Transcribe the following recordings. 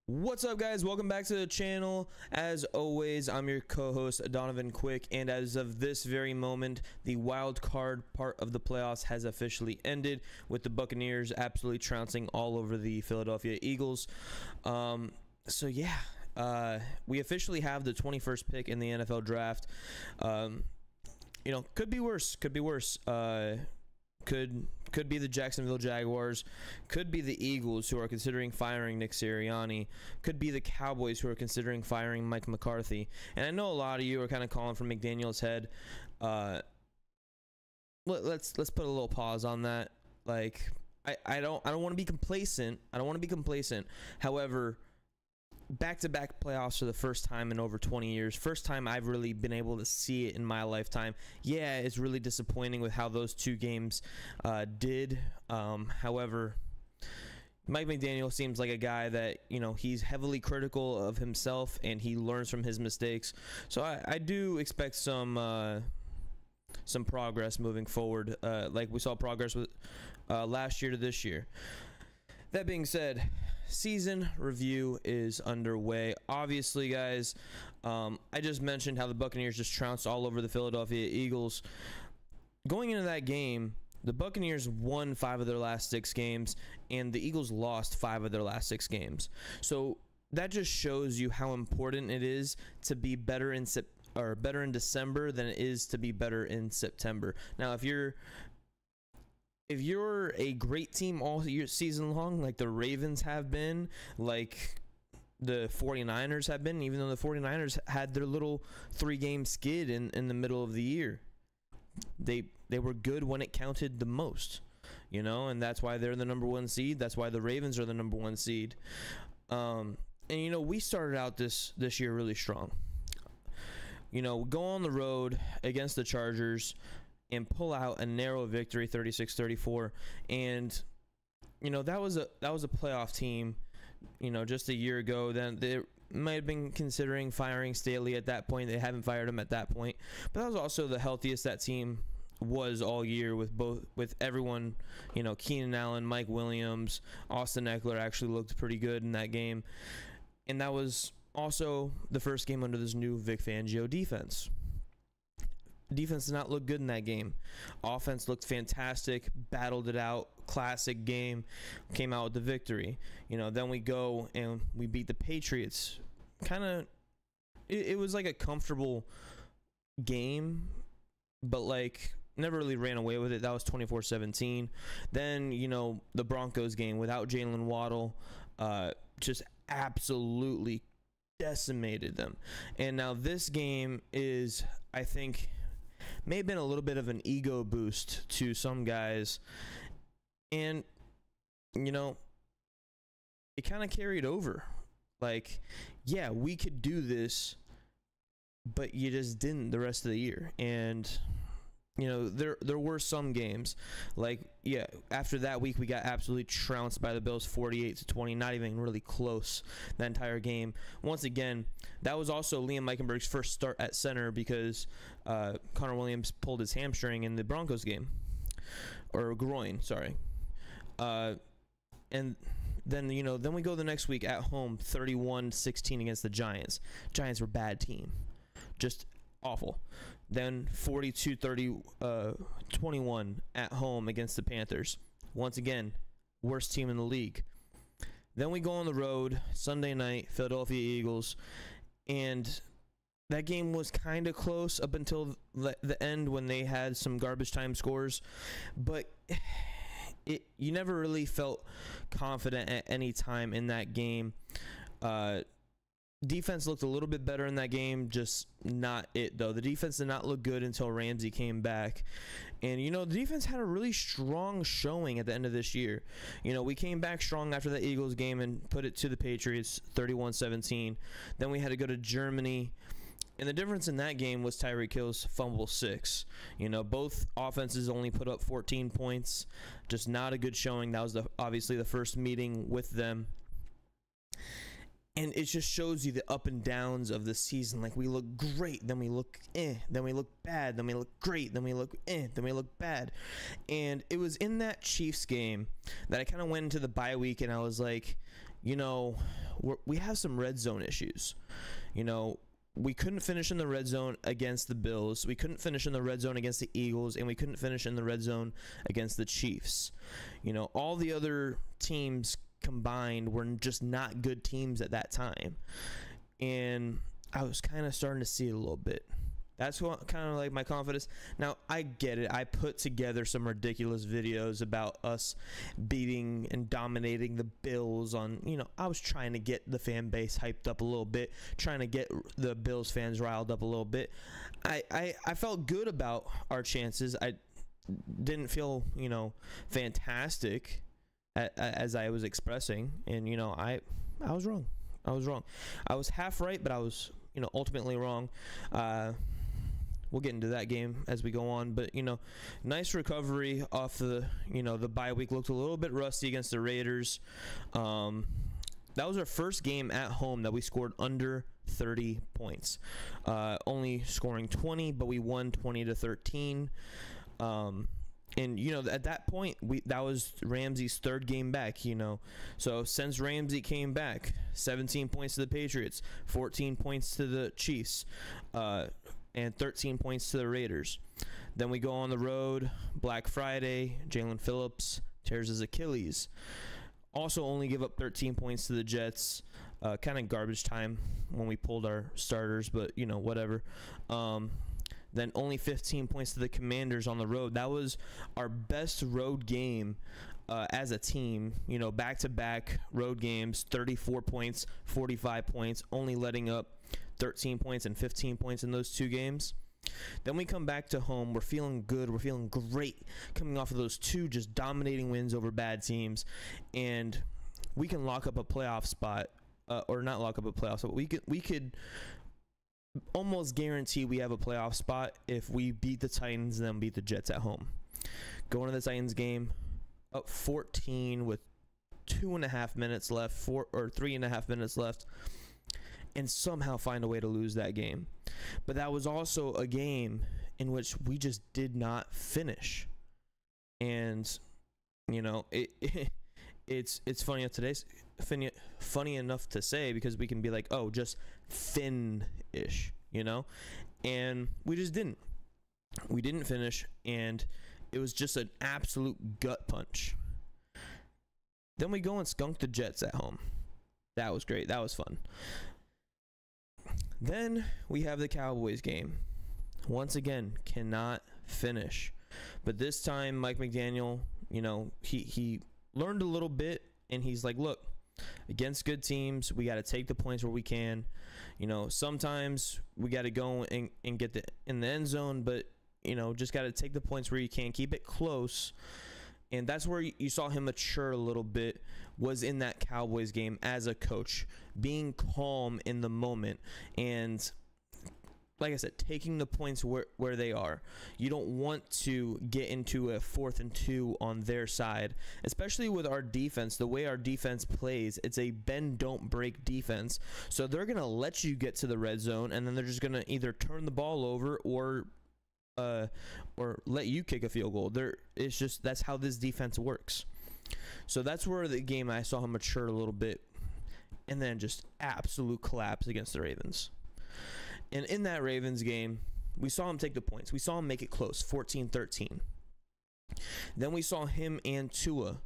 What's up, guys? Welcome back to the channel. As always, I'm your co-host Donovan Quick, and as of this very moment, the wild card part of the playoffs has officially ended, with the Buccaneers absolutely trouncing all over the Philadelphia Eagles. So yeah, we officially have the 21st pick in the NFL draft. You know, could be worse. Could be the Jacksonville Jaguars, could be the Eagles, who are considering firing Nick Sirianni, could be the Cowboys, who are considering firing Mike McCarthy. And I know a lot of you are kind of calling for McDaniel's head. Let's put a little pause on that. Like, I don't want to be complacent. However, back-to-back playoffs for the first time in over 20 years. First time I've really been able to see it in my lifetime. Yeah, it's really disappointing with how those two games did. However, Mike McDaniel seems like a guy that, you know, he's heavily critical of himself and he learns from his mistakes. So I do expect some progress moving forward, like we saw progress with last year to this year. That being said, season review is underway. Obviously, guys, I just mentioned how the Buccaneers just trounced all over the Philadelphia Eagles. Going into that game, the Buccaneers won 5 of their last 6 games, and the Eagles lost 5 of their last 6 games. So that just shows you how important it is to be better in December than it is to be better in September. Now, if you're a great team all year season long, like the Ravens have been, like the 49ers have been, even though the 49ers had their little 3-game skid in the middle of the year, they were good when it counted the most, you know, and that's why they're the #1 seed. That's why the Ravens are the #1 seed. And you know, we started out this year really strong. You know, go on the road against the Chargers and pull out a narrow victory, 36-34, and you know, that was a playoff team, you know, just a year ago. Then they might have been considering firing Staley at that point. They haven't fired him at that point, but that was also the healthiest that team was all year, with everyone, you know, Keenan Allen, Mike Williams, Austin Eckler actually looked pretty good in that game, and that was also the first game under this new Vic Fangio defense. Defense did not look good in that game. Offense looked fantastic, battled it out, classic game, came out with the victory. You know, then we go and we beat the Patriots. Kind of, it was like a comfortable game, but like never really ran away with it. That was 24-17. Then, you know, the Broncos game without Jalen Waddle, just absolutely decimated them. And now this game is, I think, may have been a little bit of an ego boost to some guys, and you know, it kind of carried over. Like, yeah, we could do this, but you just didn't the rest of the year. And you know, there were some games, like, yeah, after that week we got absolutely trounced by the Bills 48-20, not even really close that entire game. Once again, that was also Liam Eichenberg's first start at center, because Connor Williams pulled his hamstring in the Broncos game, or groin, sorry. And then, you know, then we go the next week at home, 31-16 against the Giants. Giants were a bad team, just awful. Then 42-21 at home against the Panthers. Once again, worst team in the league. Then we go on the road Sunday night, Philadelphia Eagles, and that game was kind of close up until the end when they had some garbage time scores, but you never really felt confident at any time in that game. Defense looked a little bit better in that game, just not it, though. The defense did not look good until Ramsey came back. And, you know, the defense had a really strong showing at the end of this year. You know, we came back strong after the Eagles game and put it to the Patriots, 31-17. Then we had to go to Germany. And the difference in that game was Tyreek Hill's fumble 6. You know, both offenses only put up 14 points. Just not a good showing. That was obviously the first meeting with them. And it just shows you the up and downs of the season. Like, we look great, then we look then we look bad, then we look great, then we look then we look bad. And it was in that Chiefs game that I kind of went into the bye week and I was like, you know, we have some red zone issues. You know, we couldn't finish in the red zone against the Bills. We couldn't finish in the red zone against the Eagles, and we couldn't finish in the red zone against the Chiefs. You know, all the other teams combined were just not good teams at that time. And I was kind of starting to see it a little bit. That's what kind of like my confidence. Now, I get it. I put together some ridiculous videos about us beating and dominating the Bills on, you know, I was trying to get the fan base hyped up a little bit, trying to get the Bills fans riled up a little bit. I felt good about our chances. I didn't feel, you know, fantastic as I was expressing. And, you know, I was wrong. I was wrong. I was half right, but I was, you know, ultimately wrong. We'll get into that game as we go on, but, you know, nice recovery off the, you know, the bye week. Looked a little bit rusty against the Raiders. That was our first game at home that we scored under 30 points. Only scoring 20, but we won 20-13. And, you know, at that point, that was Ramsey's third game back, you know. So since Ramsey came back, 17 points to the Patriots, 14 points to the Chiefs, and 13 points to the Raiders. Then we go on the road, Black Friday, Jalen Phillips tears his Achilles. Also only give up 13 points to the Jets. Kind of garbage time when we pulled our starters, but, you know, whatever. Then only 15 points to the Commanders on the road. That was our best road game as a team. You know, back-to-back road games, 34 points, 45 points, only letting up 13 points and 15 points in those two games. Then we come back to home. We're feeling good. We're feeling great coming off of those two just dominating wins over bad teams. And we can lock up a playoff spot, or not lock up a playoff spot. We could almost guarantee we have a playoff spot if we beat the Titans and then beat the Jets at home. Going to the Titans game, up 14 with 2.5 minutes left, 3.5 minutes left, and somehow find a way to lose that game. But that was also a game in which we just did not finish. And, you know, it's funny enough to say, because we can be like, oh, just fin-ish, you know? And we just didn't. We didn't finish, and it was just an absolute gut punch. Then we go and skunk the Jets at home. That was great. That was fun. Then we have the Cowboys game. Once again, cannot finish. But this time, Mike McDaniel, you know, he learned a little bit, and he's like, look, against good teams, we got to take the points where we can. You know, sometimes we got to go and get in the end zone, but, you know, just got to take the points where you can. Keep it close. And that's where you saw him mature a little bit, was in that Cowboys game as a coach, being calm in the moment. And like I said, taking the points where they are. You don't want to get into a 4th and 2 on their side, especially with our defense. The way our defense plays, it's a bend, don't break defense. So they're going to let you get to the red zone, and then they're just going to either turn the ball over or let you kick a field goal. It's just, that's how this defense works. So that's where the game I saw him mature a little bit, and then just absolute collapse against the Ravens. And in that Ravens game, we saw him take the points. We saw him make it close, 14-13. Then we saw him and Tua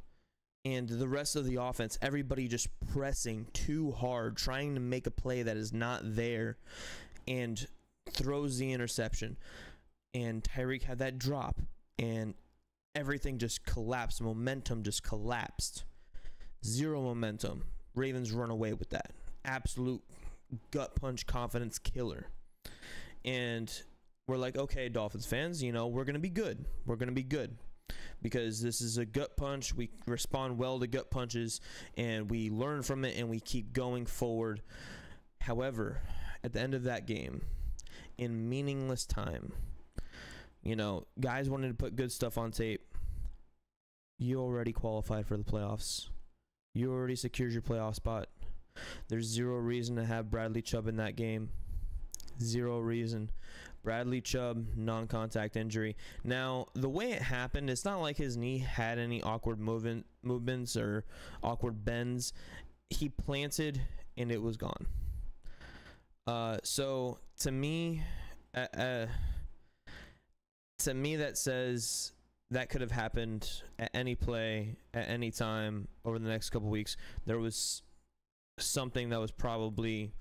and the rest of the offense, everybody just pressing too hard, trying to make a play that is not there, and throws the interception. And Tyreek had that drop, and everything just collapsed. Momentum just collapsed. Zero momentum. Ravens run away with that. Absolute gut punch confidence killer. And we're like, okay, Dolphins fans, you know, we're going to be good. We're going to be good. Because this is a gut punch. We respond well to gut punches, and we learn from it, and we keep going forward. However, at the end of that game, in meaningless time, you know, guys wanted to put good stuff on tape. You already qualified for the playoffs. You already secured your playoff spot. There's zero reason to have Bradley Chubb in that game. Zero reason. Bradley Chubb, non-contact injury. Now, the way it happened, it's not like his knee had any awkward movements or awkward bends. he planted and it was gone. So to me, that says that could have happened at any play, at any time over the next couple weeks. There was something that was probably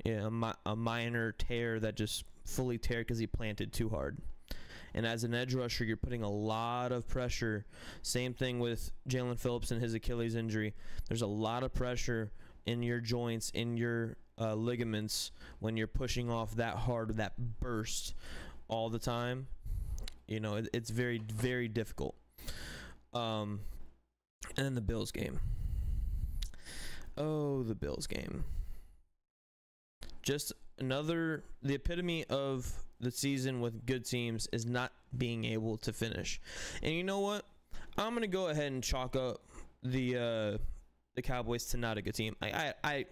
a minor tear that just fully teared because he planted too hard. And as an edge rusher, you're putting a lot of pressure. Same thing with Jalen Phillips and his Achilles injury. There's a lot of pressure in your joints, in your ligaments, when you're pushing off that hard, that burst all the time. You know, it's very, very difficult. And then the Bills game. Oh, the Bills game. Just the epitome of the season with good teams is not being able to finish. And you know what? I'm going to go ahead and chalk up the Cowboys to not a good team. I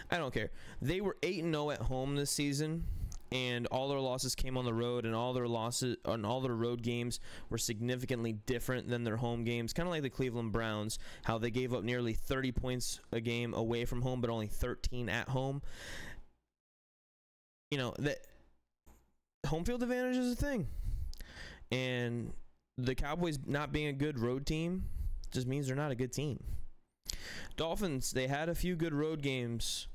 don't care. They were 8-0 at home this season, and all their losses came on the road, and all their losses on all their road games were significantly different than their home games. Kind of like the Cleveland Browns, how they gave up nearly 30 points a game away from home, but only 13 at home. You know, that home field advantage is a thing. And the Cowboys not being a good road team just means they're not a good team. Dolphins, they had a few good road games.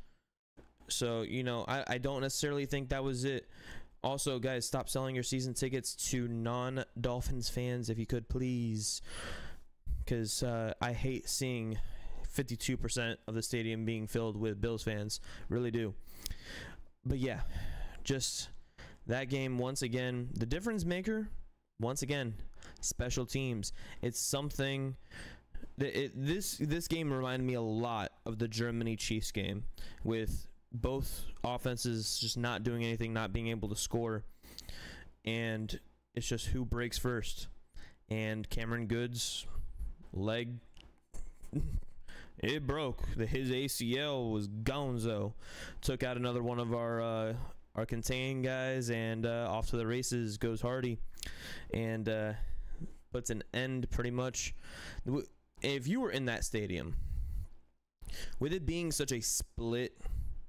So, you know, I don't necessarily think that was it. Also, guys, stop selling your season tickets to non-Dolphins fans if you could, please. Because I hate seeing 52% of the stadium being filled with Bills fans. Really do. But yeah, just that game once again. The difference maker, once again, special teams. It's something that this game reminded me a lot of the Germany-Chiefs game, with both offenses just not doing anything, not being able to score, and it's just who breaks first. And Cameron Good's leg, it broke. His ACL was gonzo. Took out another one of our contained guys, and off to the races goes Hardy, and puts an end pretty much. If you were in that stadium, with it being such a split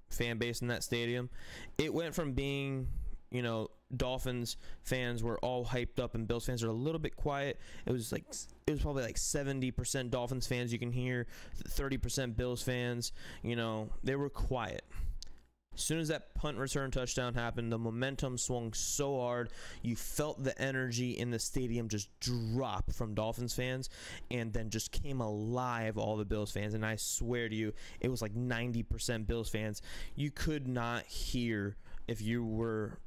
fan base in that stadium, it went from being, you know, Dolphins fans were all hyped up and Bills fans are a little bit quiet. It was probably like 70% Dolphins fans you can hear, 30% Bills fans. You know, they were quiet. As soon as that punt return touchdown happened, the momentum swung so hard. You felt the energy in the stadium just drop from Dolphins fans, and then just came alive, all the Bills fans. And I swear to you, it was like 90% Bills fans. You could not hear if you were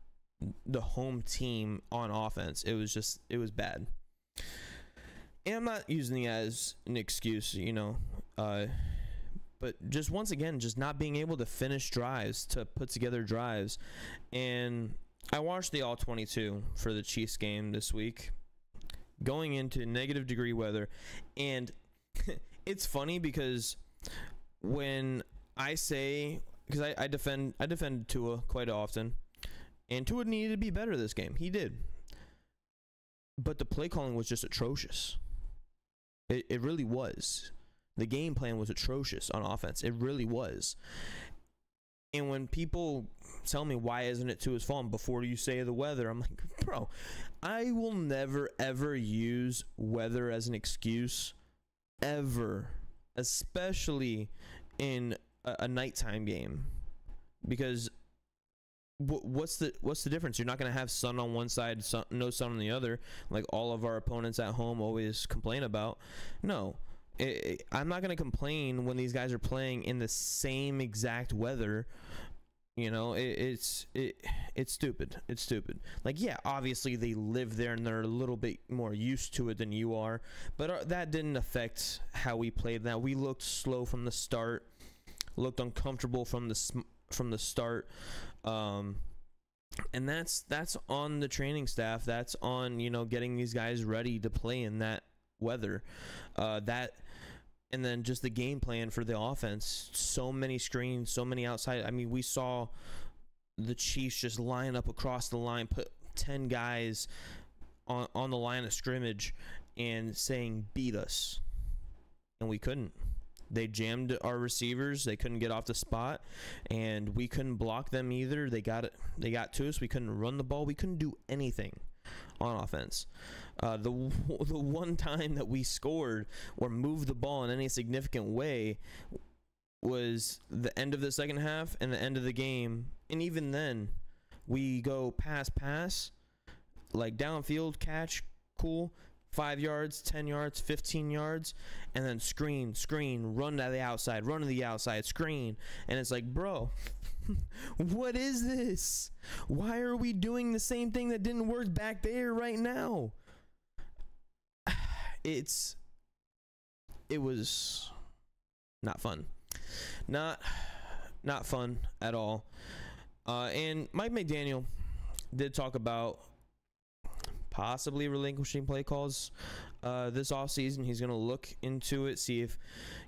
the home team on offense. It was bad. And I'm not using it as an excuse, you know, but just once again, just not being able to finish drives, to put together drives. And I watched the All-22 for the Chiefs game this week, going into negative degree weather. And it's funny because when I say, because I defend Tua quite often, and Tua needed to be better this game. He did. But the play calling was just atrocious. It really was. The game plan was atrocious on offense. It really was. And when people tell me, why isn't it Tua's fault before you say the weather, I'm like, bro, I will never, ever use weather as an excuse, ever, especially in a nighttime game. Because what's the difference? You're not going to have sun on one side, no sun on the other, like all of our opponents at home always complain about. No. I'm not going to complain when these guys are playing in the same exact weather. You know, it's stupid. It's stupid. Like, yeah, obviously they live there and they're a little bit more used to it than you are, but that didn't affect how we played. That we looked slow from the start, looked uncomfortable from the start, and that's on the training staff. That's on, you know, getting these guys ready to play in that weather. And then just the game plan for the offense. So many screens, so many outside. I mean, we saw the Chiefs just line up across the line, put 10 guys on the line of scrimmage and saying, beat us. And we couldn't. They jammed our receivers. They couldn't get off the spot, and we couldn't block them either. They got to us. We couldn't run the ball. We couldn't do anything on offense. The one time that we scored or moved the ball in any significant way was the end of the second half and the end of the game. And even then, we go pass, like downfield catch, cool, 5 yards, 10 yards, 15 yards, and then screen, run to the outside, screen. And it's like, bro, what is this? Why are we doing the same thing that didn't work back there right now? It was not fun. Not fun at all. And Mike McDaniel did talk about possibly relinquishing play calls this offseason. He's going to look into it, see if,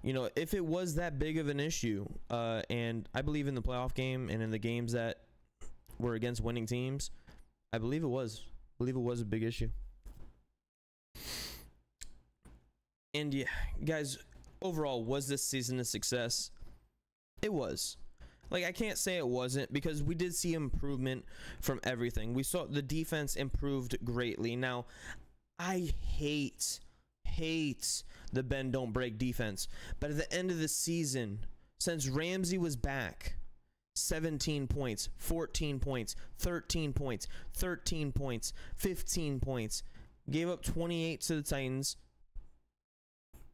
if it was that big of an issue. And I believe in the playoff game and in the games that were against winning teams, I believe it was a big issue. And yeah, guys, overall, was this season a success? It was. Like, I can't say it wasn't, because we did see improvement from everything. We saw the defense improved greatly. Now, I hate the bend don't break defense, but at the end of the season, since Ramsey was back, 17 points, 14 points, 13 points, 13 points, 15 points, gave up 28 to the Titans.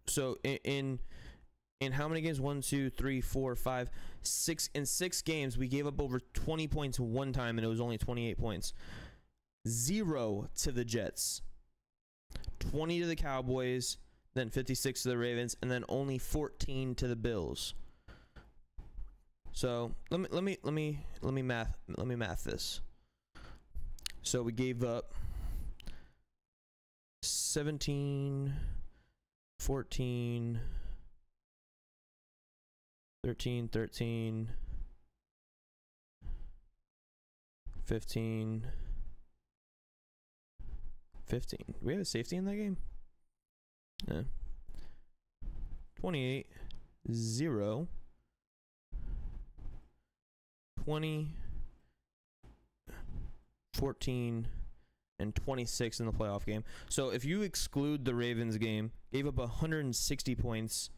So in how many games? 1, 2, 3, 4, 5, 6. In 6 games, we gave up over 20 points one time, and it was only 28 points. 0 to the Jets, 20 to the Cowboys, then 56 to the Ravens, and then only 14 to the Bills. So let me math this. So we gave up 17, 14, 13, 15. Do we have a safety in that game? Yeah. 28, 0, 20, 14, and 26 in the playoff game. So if you exclude the Ravens game, gave up 160 points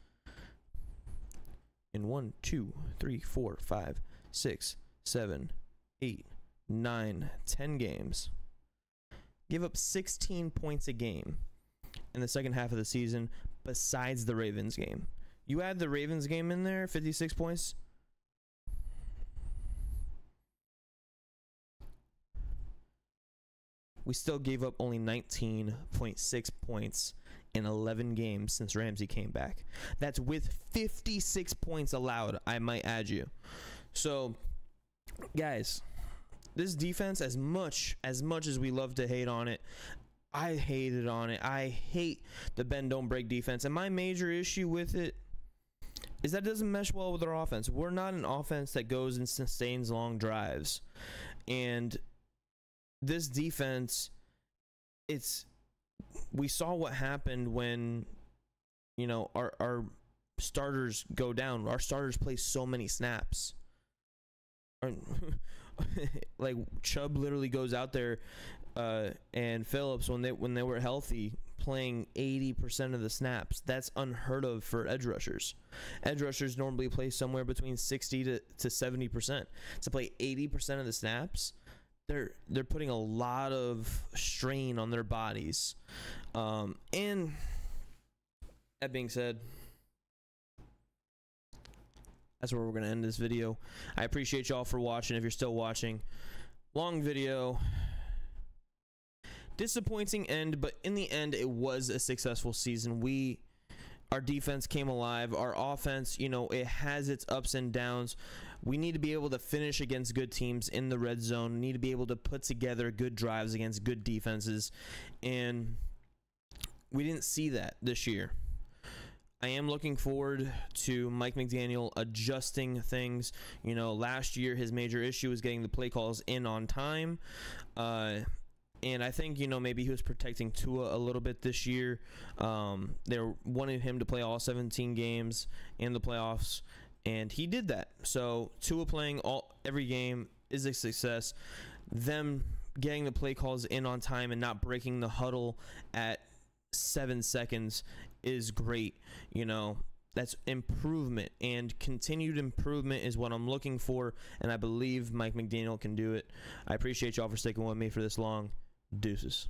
in 1, 2, 3, 4, 5, 6, 7, 8, 9, 10 games. Give up 16 points a game in the second half of the season, besides the Ravens game. You add the Ravens game in there, 56 points. We still gave up only 19.6 points in 11 games since Ramsey came back. That's with 56 points allowed, I might add you. So, guys, this defense, as much as we love to hate on it, I hated on it. I hate the bend don't break defense. And my major issue with it is that it doesn't mesh well with our offense. We're not an offense that goes and sustains long drives. And this defense, we saw what happened when, our starters go down. Our starters play so many snaps. Like, Chubb literally goes out there, and Phillips, when they were healthy, playing 80% of the snaps. That's unheard of for edge rushers. Edge rushers normally play somewhere between 60 to 70%. To play 80% of the snaps, they're putting a lot of strain on their bodies. And that being said, that's where we're going to end this video. I appreciate y'all for watching. If you're still watching, long video, disappointing end, but in the end, it was a successful season. Our defense came alive. Our offense, it has its ups and downs. We need to be able to finish against good teams in the red zone. We need to be able to put together good drives against good defenses, and we didn't see that this year. I am looking forward to Mike McDaniel adjusting things. Last year his major issue was getting the play calls in on time, And I think, maybe he was protecting Tua a little bit this year. They wanted him to play all 17 games in the playoffs, and he did that. So Tua playing every game is a success. Them getting the play calls in on time and not breaking the huddle at 7 seconds is great. That's improvement, and continued improvement is what I'm looking for, and I believe Mike McDaniel can do it. I appreciate y'all for sticking with me for this long. Deuces.